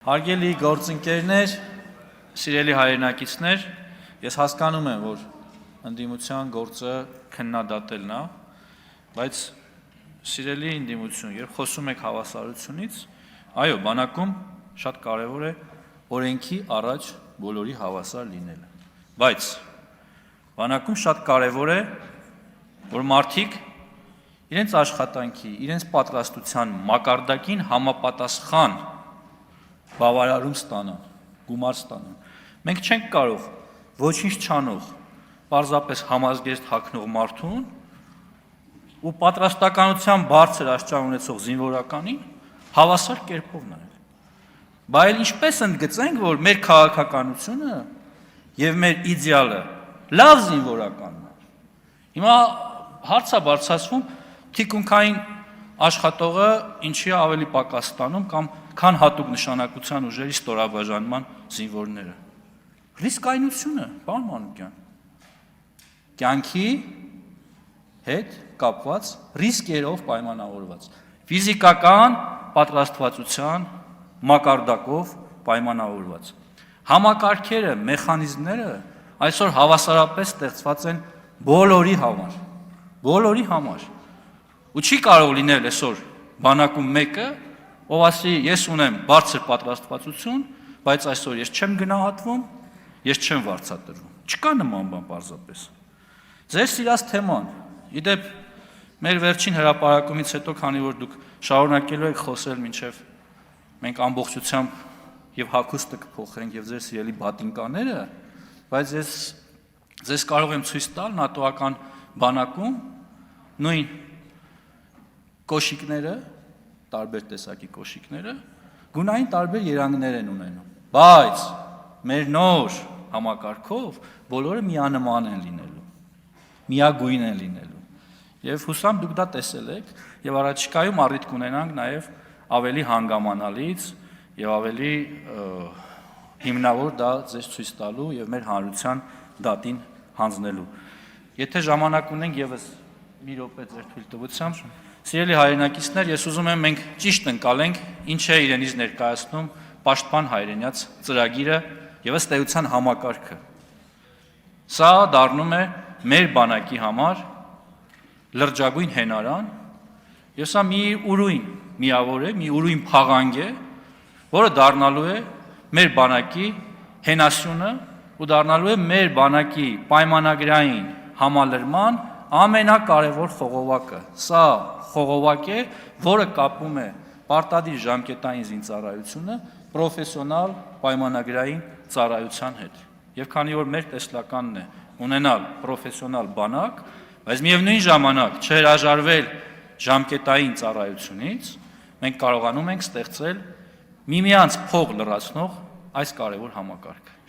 Հարգելի գործընկերներ, սիրելի հայրենակիցներ, ես հասկանում եմ, որ ընդդիմության գործը քննադատելն է, բայց սիրելի ընդդիմություն, երբ խոսում եք հավասարությունից, այո, բանակում շատ կարևոր է օրենքի առաջ բոլորի հավասար լինելը, բայց բանակում շատ կարևոր է, որ մարդիկ իրենց աշխատանքի, իրենց պատրաստության մակարդակին համապատասխան բավարարում ստանան, գումար ստանան։ Մենք չենք կարող ոչինչ չանող, պարզապես համազգեստ հագնող մարդուն ու պատրաստականության բարձր աստիճան ունեցող զինվորականին հավասար կերպով նայել։ Բայց ինչպես ընդգծենք, որ մեր քաղաքականությունը եւ մեր իդեալը լավ զինվորականն է։ Հիմա հարց է բարձրացվում թիկունքային աշխատողը ինչի ավելի պակաս ստանում կամ քան հատուկ նշանակության ուժերի ստորաբաժանման զինվորները։ Ռիսկայնությունը, պարոն Մանուկյան, կյանքի հետ կապված ռիսկերով պայմանավորված, ֆիզիկական պատրաստվածության մակարդակով պայմանավորված։ Համակարգերը, մեխանիզմները այսօր հավասարապես ստեղծված են բոլորի համար։ Ու չի կարող լինել այսօր բանակում մեկը, ով ասի, ես ունեմ բարձր պատրաստվածություն, բայց այսօր ես չեմ գնահատվում, ես չեմ վարձատրվում։ Չկա նման բան պարզապես։ Ձեր սիրած թեման, իդեպ մեր վերջին հրապարակումից հետո, քանի որ դուք շարունակելու եք խոսել մինչև մենք ամբողջությամբ եւ հագուստը կփոխենք եւ ձեր սիրելի բատինկաները, բայց ես ձեզ կարող եմ ցույց տալ նատոական բանակում նույն կոշիկները, տարբեր տեսակի կոշիկները, գունային տարբեր երանգներ են ունենում, բայց մեր նոր համակարգով բոլորը միանման են լինելու, միագույն են լինելու, եւ հուսամ դուք դա տեսել եք, եւ առաջիկայում առիթ կունենանք նաեւ ավելի հանգամանալից եւ ավելի հիմնավոր դա ձեզ ցույց տալու եւ մեր հանրության դատին հանձնելու։ Եթե ժամանակ ունենք եւս մի րոպե ձեր թույլտվությամբ, սիրելի հայրենակիցներ, ես ուզում եմ մենք ճիշտ ընկալենք ինչ է իրենից ներկայացնում Պաշտպան հայրենյաց ծրագիրը եւ ըստ էության համակարգը։ Սա դառնում է մեր բանակի համար լրջագույն հենարան եւ սա մի ուրույն միավոր է, մի ուրույն փաղանգ է, որը դառնալու է մեր բանակի հենասյունը ու դառնալու է մեր բանակի պայմանագրային համալրման ամենակարևոր խողովակը։ Սա խողովակ է, որը կապում է պարտադիր ժամկետային զինծառայությունը պրոֆեսիոնալ պայմանագրային ծառայության հետ։ Եվ քանի որ մեր տեսլականն է ունենալ պրոֆեսիոնալ բանակ, բայց միևնույն ժամանակ չհրաժարվել ժամկետային ծառայությունից, մենք կարողանում ենք ստեղծել միմյանց փող լրացնող այս կարևոր համակարգը։